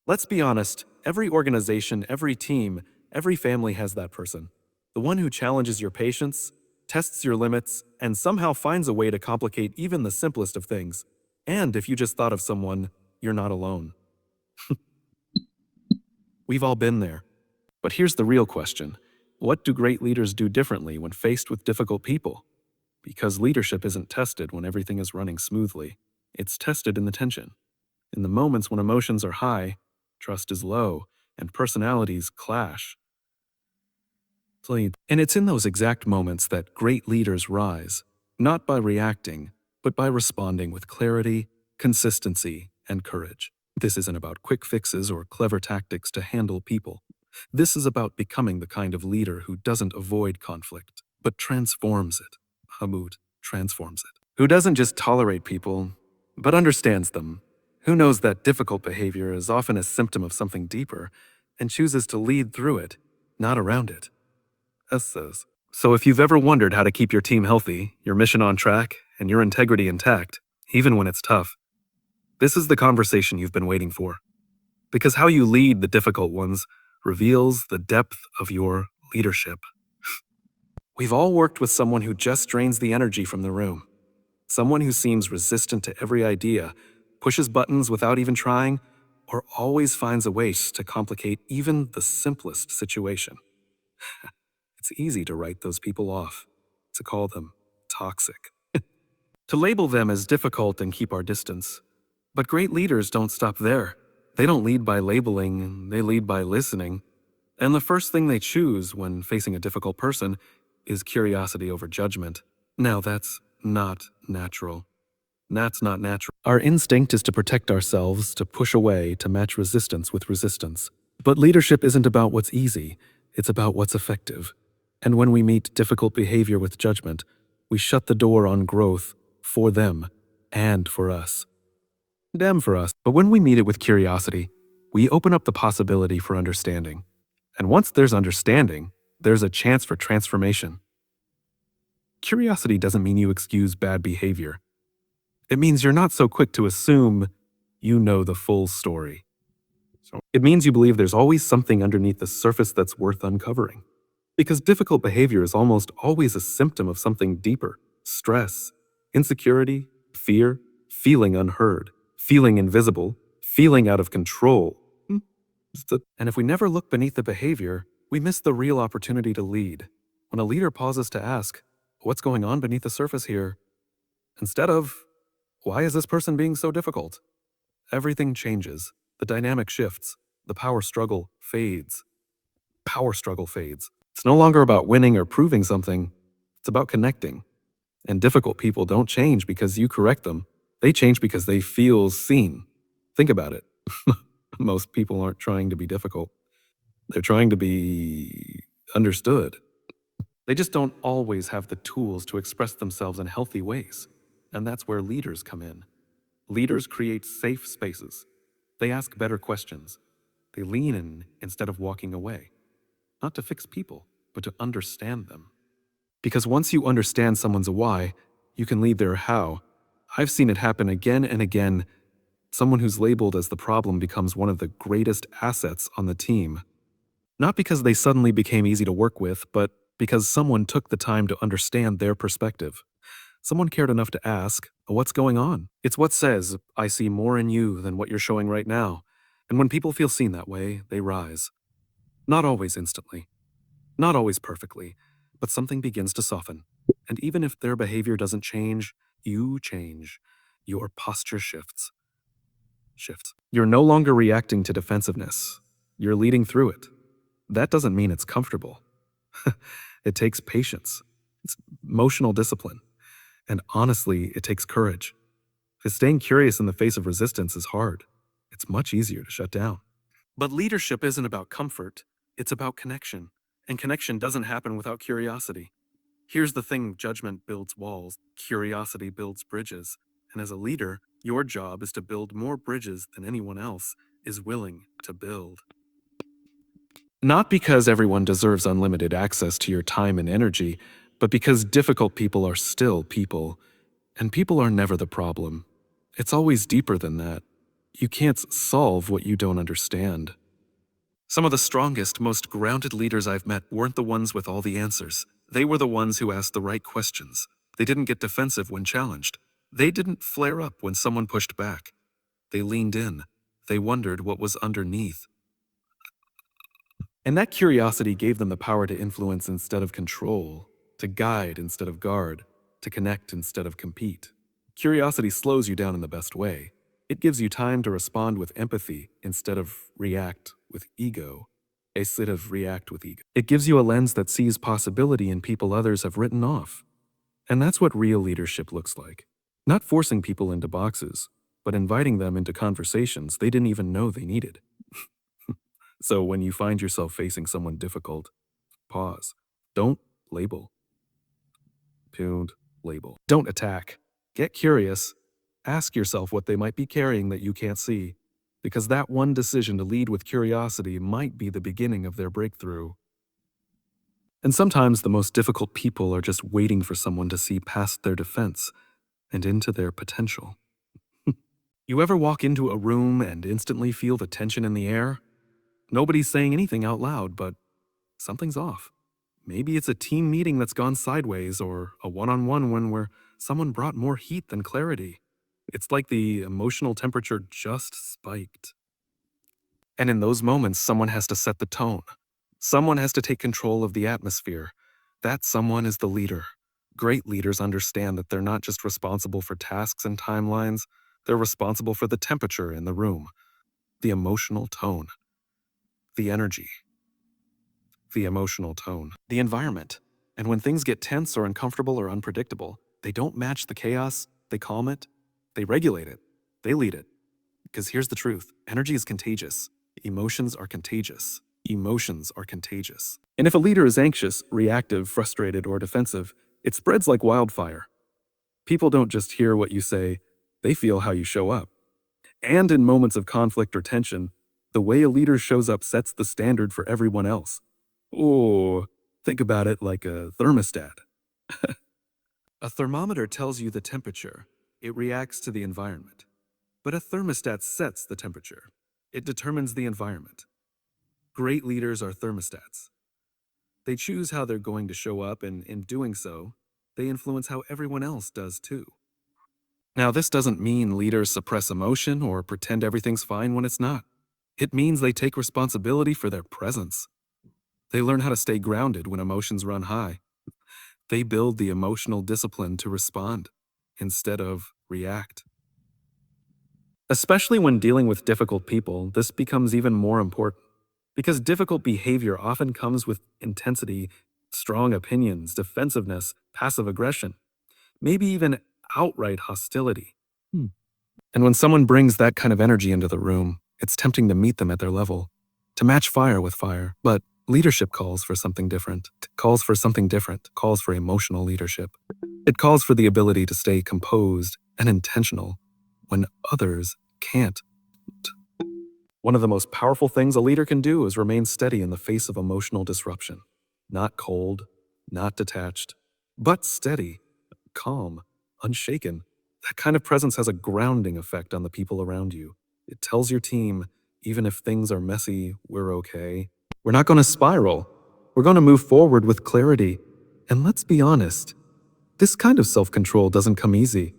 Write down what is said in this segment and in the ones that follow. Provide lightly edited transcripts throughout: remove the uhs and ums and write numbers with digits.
Let's be honest, every organization, every team, every family has that person. The one who challenges your patience, tests your limits, and somehow finds a way to complicate even the simplest of things. And if you just thought of someone, you're not alone. We've all been there. But here's the real question. What do great leaders do differently when faced with difficult people? Because leadership isn't tested when everything is running smoothly. It's tested in the tension. In the moments when emotions are high, trust is low, and personalities clash. And it's in those exact moments that great leaders rise, not by reacting, but by responding with clarity, consistency, and courage. This isn't about quick fixes or clever tactics to handle people. This is about becoming the kind of leader who doesn't avoid conflict, but transforms it. Hamud transforms it. Who doesn't just tolerate people, but understands them. Who knows that difficult behavior is often a symptom of something deeper, and chooses to lead through it, not around it. Says. So if you've ever wondered how to keep your team healthy, your mission on track, and your integrity intact, even when it's tough, this is the conversation you've been waiting for. Because how you lead the difficult ones reveals the depth of your leadership. We've all worked with someone who just drains the energy from the room. Someone who seems resistant to every idea, pushes buttons without even trying, or always finds a way to complicate even the simplest situation. It's easy to write those people off, to call them toxic, to label them as difficult and keep our distance. But great leaders don't stop there. They don't lead by labeling, they lead by listening. And the first thing they choose when facing a difficult person is curiosity over judgment. Now that's not natural. That's not natural. Our instinct is to protect ourselves, to push away, to match resistance with resistance. But leadership isn't about what's easy, it's about what's effective. And when we meet difficult behavior with judgment, we shut the door on growth for them and for us. Them for us. But when we meet it with curiosity, we open up the possibility for understanding. And once there's understanding, there's a chance for transformation. Curiosity doesn't mean you excuse bad behavior. It means you're not so quick to assume you know the full story. It means you believe there's always something underneath the surface that's worth uncovering. Because difficult behavior is almost always a symptom of something deeper: stress, insecurity, fear, feeling unheard, feeling invisible, feeling out of control. And if we never look beneath the behavior, we miss the real opportunity to lead. When a leader pauses to ask, what's going on beneath the surface here? Instead of, why is this person being so difficult? Everything changes. The dynamic shifts. The power struggle fades. It's no longer about winning or proving something. It's about connecting. And difficult people don't change because you correct them. They change because they feel seen. Think about it. Most people aren't trying to be difficult. They're trying to be understood. They just don't always have the tools to express themselves in healthy ways. And that's where leaders come in. Leaders create safe spaces. They ask better questions. They lean in instead of walking away. Not to fix people, but to understand them. Because once you understand someone's why, you can lead their how. I've seen it happen again and again. Someone who's labeled as the problem becomes one of the greatest assets on the team. Not because they suddenly became easy to work with, but because someone took the time to understand their perspective. Someone cared enough to ask, what's going on? It's what says, I see more in you than what you're showing right now. And when people feel seen that way, they rise. Not always instantly. Not always perfectly. But something begins to soften. And even if their behavior doesn't change, you change. Your posture shifts. You're no longer reacting to defensiveness. You're leading through it. That doesn't mean it's comfortable. It takes patience. It's emotional discipline. And honestly, it takes courage. Because staying curious in the face of resistance is hard. It's much easier to shut down. But leadership isn't about comfort. It's about connection. And connection doesn't happen without curiosity. Here's the thing: judgment builds walls, curiosity builds bridges. And as a leader, your job is to build more bridges than anyone else is willing to build. Not because everyone deserves unlimited access to your time and energy, but because difficult people are still people. And people are never the problem. It's always deeper than that. You can't solve what you don't understand. Some of the strongest, most grounded leaders I've met weren't the ones with all the answers. They were the ones who asked the right questions. They didn't get defensive when challenged. They didn't flare up when someone pushed back. They leaned in. They wondered what was underneath. And that curiosity gave them the power to influence instead of control, to guide instead of guard, to connect instead of compete. Curiosity slows you down in the best way. It gives you time to respond with empathy instead of react with ego. Instead of react with ego. It gives you a lens that sees possibility in people others have written off. And that's what real leadership looks like. Not forcing people into boxes, but inviting them into conversations they didn't even know they needed. So when you find yourself facing someone difficult, pause. Don't label. Don't label. Don't attack. Get curious. Ask yourself what they might be carrying that you can't see, because that one decision to lead with curiosity might be the beginning of their breakthrough. And sometimes the most difficult people are just waiting for someone to see past their defense and into their potential. You ever walk into a room and instantly feel the tension in the air? Nobody's saying anything out loud, but something's off. Maybe it's a team meeting that's gone sideways, or a one-on-one one where someone brought more heat than clarity. It's like the emotional temperature just spiked. And in those moments, someone has to set the tone. Someone has to take control of the atmosphere. That someone is the leader. Great leaders understand that they're not just responsible for tasks and timelines, they're responsible for the temperature in the room, the emotional tone, the energy, the emotional tone, the environment. And when things get tense or uncomfortable or unpredictable, they don't match the chaos, they calm it, they regulate it, they lead it. Because here's the truth: energy is contagious. Emotions are contagious. Emotions are contagious. And if a leader is anxious, reactive, frustrated, or defensive, it spreads like wildfire. People don't just hear what you say, they feel how you show up. And in moments of conflict or tension, the way a leader shows up sets the standard for everyone else. Oh, think about it like a thermostat. A thermometer tells you the temperature. It reacts to the environment. But a thermostat sets the temperature. It determines the environment. Great leaders are thermostats. They choose how they're going to show up, and in doing so, they influence how everyone else does too. Now, this doesn't mean leaders suppress emotion or pretend everything's fine when it's not. It means they take responsibility for their presence. They learn how to stay grounded when emotions run high. They build the emotional discipline to respond instead of react. Especially when dealing with difficult people, this becomes even more important. Because difficult behavior often comes with intensity, strong opinions, defensiveness, passive aggression, maybe even outright hostility. And when someone brings that kind of energy into the room, it's tempting to meet them at their level, to match fire with fire. But leadership calls for something different. Calls for something different. Calls for emotional leadership. It calls for the ability to stay composed and intentional when others can't. One of the most powerful things a leader can do is remain steady in the face of emotional disruption. Not cold, not detached, but steady, calm, unshaken. That kind of presence has a grounding effect on the people around you. It tells your team, even if things are messy, we're okay. We're not going to spiral. We're going to move forward with clarity. And let's be honest, this kind of self-control doesn't come easy.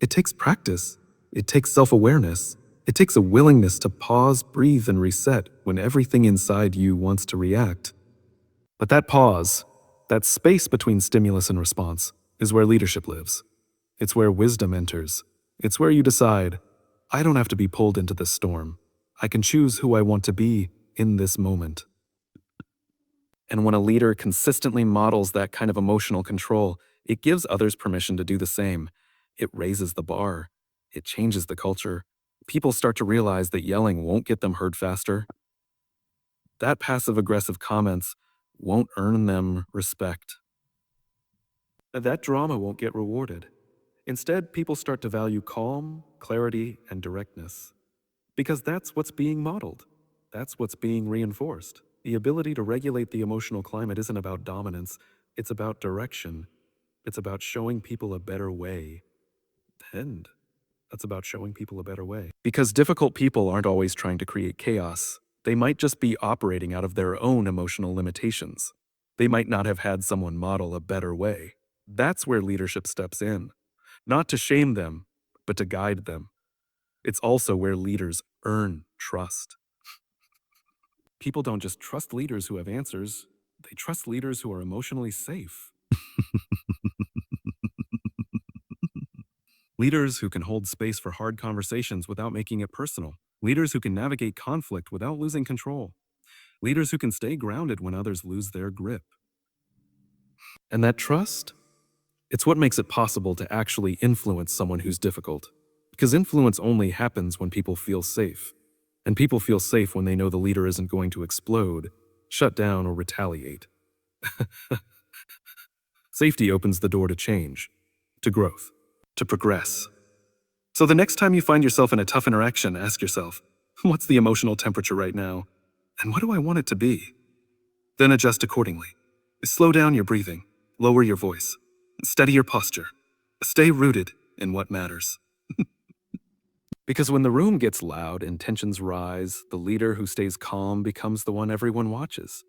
It takes practice. It takes self-awareness. It takes a willingness to pause, breathe, and reset when everything inside you wants to react. But that pause, that space between stimulus and response, is where leadership lives. It's where wisdom enters. It's where you decide, I don't have to be pulled into this storm. I can choose who I want to be in this moment. And when a leader consistently models that kind of emotional control, it gives others permission to do the same. It raises the bar. It changes the culture. People start to realize that yelling won't get them heard faster. That passive-aggressive comments won't earn them respect. That drama won't get rewarded. Instead, people start to value calm, clarity, and directness. Because that's what's being modeled. That's what's being reinforced. The ability to regulate the emotional climate isn't about dominance, it's about direction. It's about showing people a better way. End. That's about showing people a better way. Because difficult people aren't always trying to create chaos. They might just be operating out of their own emotional limitations. They might not have had someone model a better way. That's where leadership steps in. Not to shame them, but to guide them. It's also where leaders earn trust. People don't just trust leaders who have answers, they trust leaders who are emotionally safe. Leaders who can hold space for hard conversations without making it personal. Leaders who can navigate conflict without losing control. Leaders who can stay grounded when others lose their grip. And that trust? It's what makes it possible to actually influence someone who's difficult. Because influence only happens when people feel safe. And people feel safe when they know the leader isn't going to explode, shut down, or retaliate. Safety opens the door to change, to growth, to progress. So the next time you find yourself in a tough interaction, ask yourself, what's the emotional temperature right now? And what do I want it to be? Then adjust accordingly. Slow down your breathing, lower your voice, steady your posture. Stay rooted in what matters. Because when the room gets loud and tensions rise, the leader who stays calm becomes the one everyone watches.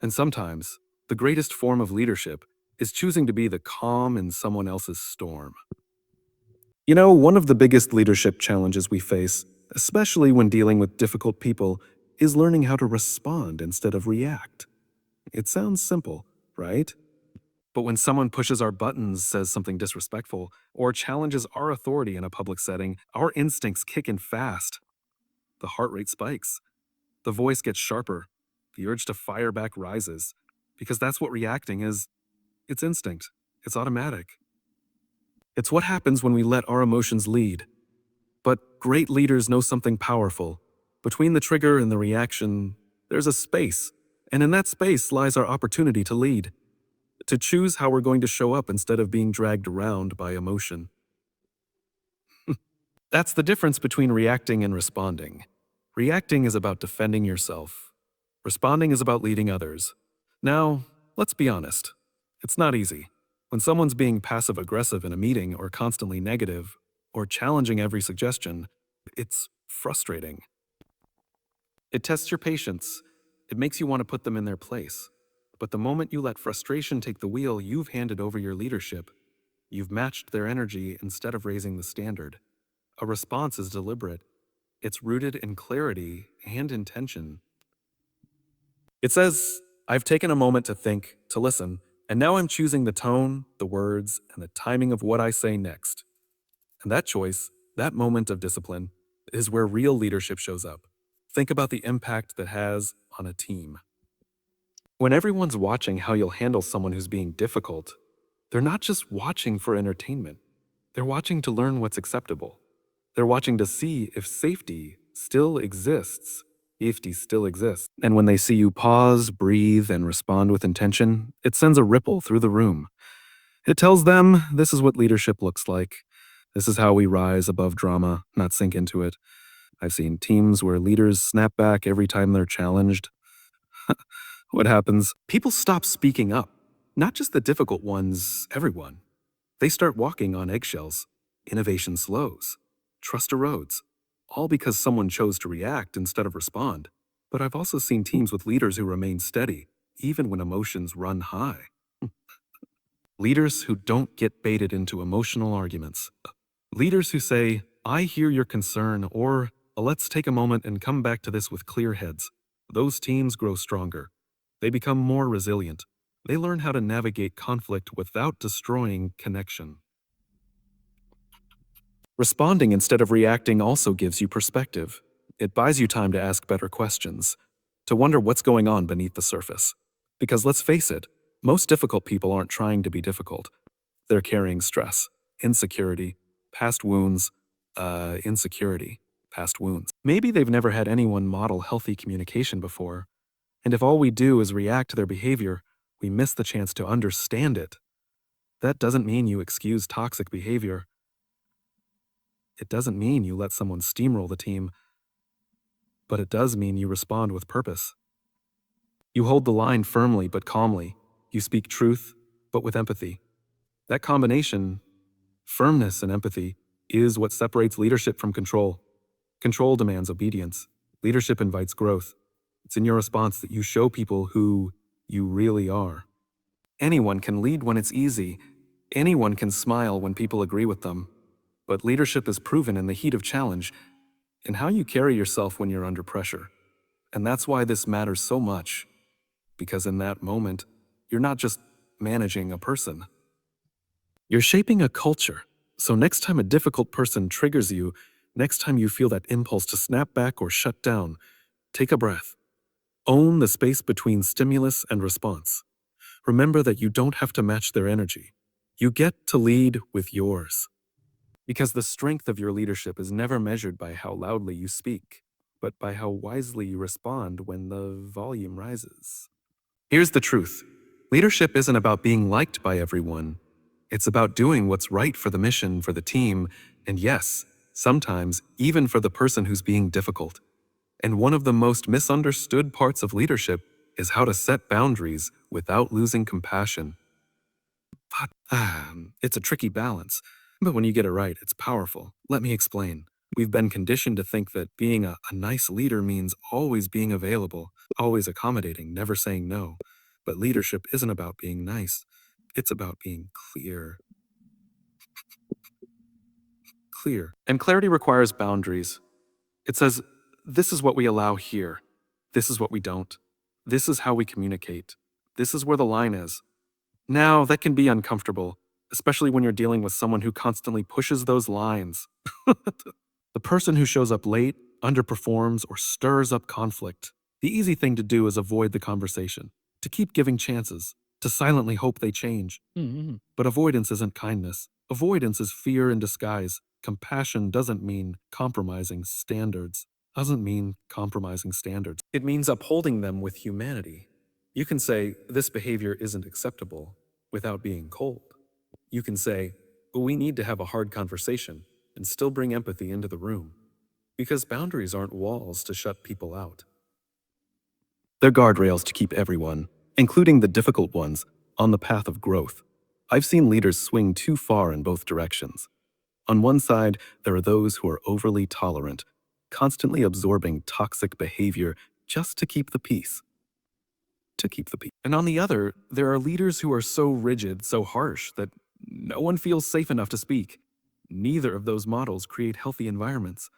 And sometimes, the greatest form of leadership is choosing to be the calm in someone else's storm. You know, one of the biggest leadership challenges we face, especially when dealing with difficult people, is learning how to respond instead of react. It sounds simple, right? But when someone pushes our buttons, says something disrespectful, or challenges our authority in a public setting, our instincts kick in fast. The heart rate spikes. The voice gets sharper. The urge to fire back rises. Because that's what reacting is. It's instinct. It's automatic. It's what happens when we let our emotions lead. But great leaders know something powerful. Between the trigger and the reaction, there's a space. And in that space lies our opportunity to lead. To choose how we're going to show up instead of being dragged around by emotion. That's the difference between reacting and responding. Reacting is about defending yourself. Responding is about leading others. Now, let's be honest. It's not easy. When someone's being passive-aggressive in a meeting or constantly negative, or challenging every suggestion, it's frustrating. It tests your patience. It makes you want to put them in their place. But the moment you let frustration take the wheel, you've handed over your leadership. You've matched their energy instead of raising the standard. A response is deliberate. It's rooted in clarity and intention. It says, I've taken a moment to think, to listen, and now I'm choosing the tone, the words, and the timing of what I say next. And that choice, that moment of discipline, is where real leadership shows up. Think about the impact that has on a team. When everyone's watching how you'll handle someone who's being difficult, they're not just watching for entertainment. They're watching to learn what's acceptable. They're watching to see if safety still exists. Safety still exists. And when they see you pause, breathe, and respond with intention, it sends a ripple through the room. It tells them this is what leadership looks like. This is how we rise above drama, not sink into it. I've seen teams where leaders snap back every time they're challenged. What happens? People stop speaking up. Not just the difficult ones, everyone. They start walking on eggshells. Innovation slows. Trust erodes. All because someone chose to react instead of respond. But I've also seen teams with leaders who remain steady, even when emotions run high. Leaders who don't get baited into emotional arguments. Leaders who say, I hear your concern, or let's take a moment and come back to this with clear heads. Those teams grow stronger. They become more resilient. They learn how to navigate conflict without destroying connection. Responding instead of reacting also gives you perspective. It buys you time to ask better questions, to wonder what's going on beneath the surface. Because let's face it, most difficult people aren't trying to be difficult. They're carrying stress, insecurity, past wounds, insecurity, past wounds. Maybe they've never had anyone model healthy communication before, and if all we do is react to their behavior, we miss the chance to understand it. That doesn't mean you excuse toxic behavior. It doesn't mean you let someone steamroll the team, but it does mean you respond with purpose. You hold the line firmly but calmly. You speak truth, but with empathy. That combination, firmness and empathy, is what separates leadership from control. Control demands obedience. Leadership invites growth. It's in your response that you show people who you really are. Anyone can lead when it's easy. Anyone can smile when people agree with them. But leadership is proven in the heat of challenge, in how you carry yourself when you're under pressure. And that's why this matters so much. Because in that moment, you're not just managing a person. You're shaping a culture. So next time a difficult person triggers you, next time you feel that impulse to snap back or shut down, take a breath. Own the space between stimulus and response. Remember that you don't have to match their energy. You get to lead with yours. Because the strength of your leadership is never measured by how loudly you speak, but by how wisely you respond when the volume rises. Here's the truth. Leadership isn't about being liked by everyone. It's about doing what's right for the mission, for the team, and yes, sometimes even for the person who's being difficult. And one of the most misunderstood parts of leadership is how to set boundaries without losing compassion. But it's a tricky balance. But when you get it right, it's powerful. Let me explain. We've been conditioned to think that being a nice leader means always being available, always accommodating, never saying no. But leadership isn't about being nice. It's about being clear. Clear. And clarity requires boundaries. It says, this is what we allow here. This is what we don't. This is how we communicate. This is where the line is. Now, that can be uncomfortable, especially when you're dealing with someone who constantly pushes those lines. The person who shows up late, underperforms, or stirs up conflict. The easy thing to do is avoid the conversation, to keep giving chances, to silently hope they change. But avoidance isn't kindness. Avoidance is fear in disguise. Compassion doesn't mean compromising standards. It means upholding them with humanity. You can say, this behavior isn't acceptable, without being cold. You can say, we need to have a hard conversation, and still bring empathy into the room. Because boundaries aren't walls to shut people out. They're guardrails to keep everyone, including the difficult ones, on the path of growth. I've seen leaders swing too far in both directions. On one side, there are those who are overly tolerant, constantly absorbing toxic behavior just to keep the peace. And on the other, there are leaders who are so rigid, so harsh, that no one feels safe enough to speak. Neither of those models create healthy environments.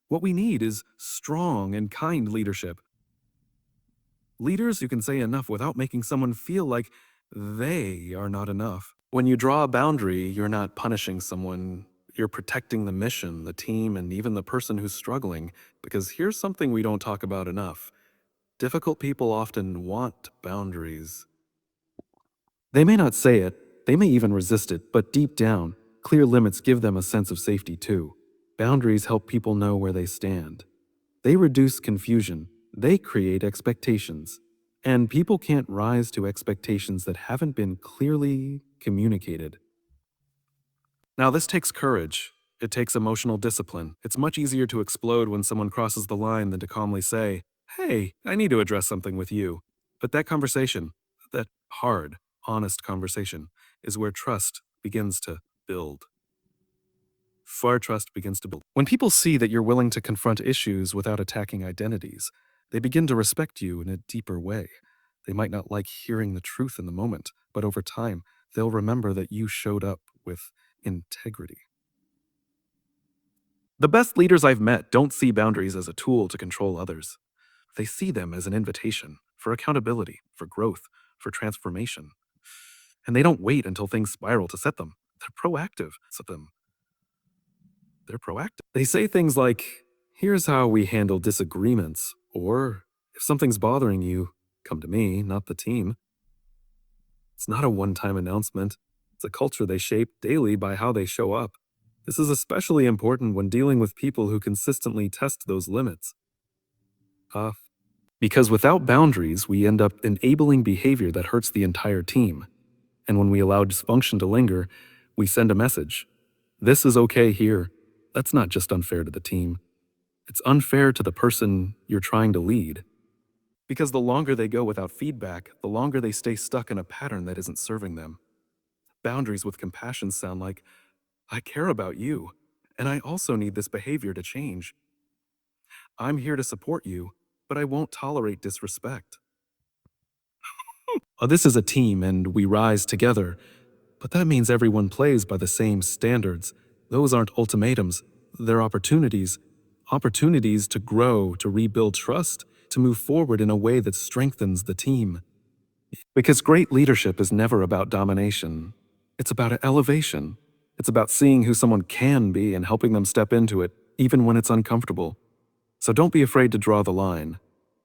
What we need is strong and kind leadership. Leaders who can say enough without making someone feel like they are not enough. When you draw a boundary, you're not punishing someone. You're protecting the mission, the team, and even the person who's struggling. Because here's something we don't talk about enough. Difficult people often want boundaries. They may not say it, they may even resist it, but deep down, clear limits give them a sense of safety too. Boundaries help people know where they stand. They reduce confusion. They create expectations. And people can't rise to expectations that haven't been clearly communicated. Now, this takes courage. It takes emotional discipline. It's much easier to explode when someone crosses the line than to calmly say, hey, I need to address something with you. But that conversation, that hard, honest conversation, is where trust begins to build. Trust begins to build. When people see that you're willing to confront issues without attacking identities, they begin to respect you in a deeper way. They might not like hearing the truth in the moment, but over time, they'll remember that you showed up with integrity. The best leaders I've met don't see boundaries as a tool to control others. They see them as an invitation for accountability, for growth, for transformation. And they don't wait until things spiral to set them. They're proactive. They say things like, here's how we handle disagreements, or if something's bothering you, come to me, not the team. It's not a one-time announcement. It's a culture they shape daily by how they show up. This is especially important when dealing with people who consistently test those limits. Because without boundaries, we end up enabling behavior that hurts the entire team. And when we allow dysfunction to linger, we send a message. This is okay here. That's not just unfair to the team. It's unfair to the person you're trying to lead. Because the longer they go without feedback, the longer they stay stuck in a pattern that isn't serving them. Boundaries with compassion sound like, I care about you, And I also need this behavior to change. I'm here to support you, but I won't tolerate disrespect. This is a team and we rise together, but that means everyone plays by the same standards. Those aren't ultimatums, they're opportunities. Opportunities to grow, to rebuild trust, to move forward in a way that strengthens the team. Because great leadership is never about domination, it's about elevation. It's about seeing who someone can be and helping them step into it, even when it's uncomfortable. So don't be afraid to draw the line.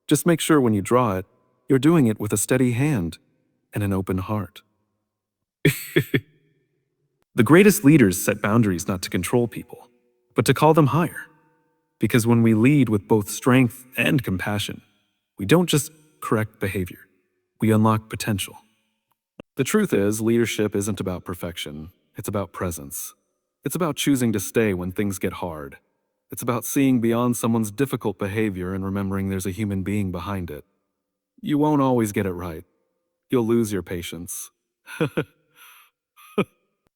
Just make sure when you draw it, you're doing it with a steady hand and an open heart. The greatest leaders set boundaries not to control people, but to call them higher. Because when we lead with both strength and compassion, we don't just correct behavior, we unlock potential. The truth is, leadership isn't about perfection, it's about presence. It's about choosing to stay when things get hard. It's about seeing beyond someone's difficult behavior and remembering there's a human being behind it. You won't always get it right. You'll lose your patience.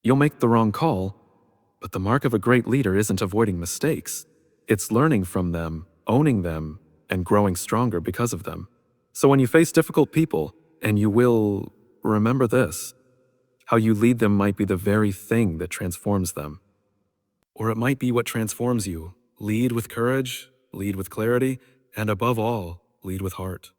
You'll make the wrong call, but the mark of a great leader isn't avoiding mistakes. It's learning from them, owning them, and growing stronger because of them. So when you face difficult people, and you will, remember this: how you lead them might be the very thing that transforms them. Or it might be what transforms you. Lead with courage, lead with clarity, and above all, lead with heart.